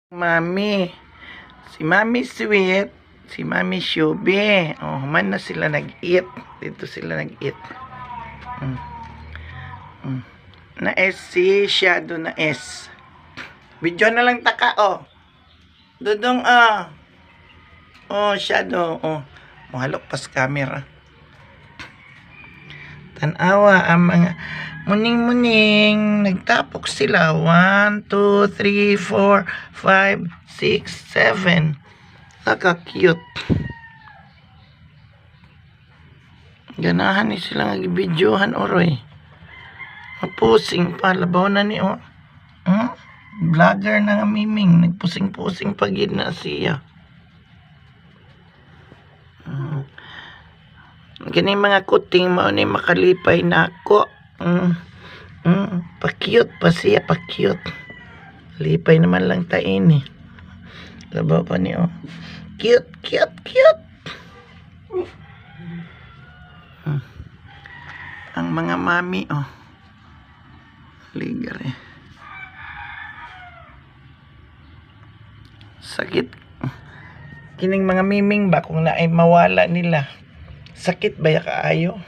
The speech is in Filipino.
Mami, si Mami Sweet, si Mami Shubi. Oh, man na sila nag-eat. Dito sila nag-eat. Na S si Shadow na S. Video na lang taka, oh. Dudong, ah. Oh, Shadow, oh. Mahalok pas camera. Tanawa ang mga muning-muning. Nagtapok sila. 1, 2, 3, 4, 5, 6, 7. Naka-cute. Ganahan ni sila nag-videohan, oroy. Mapusing pa. Labaw na ni, oh. Vlogger na nga miming. Nagpusing-pusing pagid na siya. Gani mga kuting mao ni makalipay na ako. Pa-cute pa siya, pa-cute. Lipay naman lang tain eh. Labaw pa ni, oh. Cute, cute, cute. Ang mga mami, oh. Ligar eh. Sakit. Kining mga miming ba kung naay mawala nila. Sakit ba ya kaayo?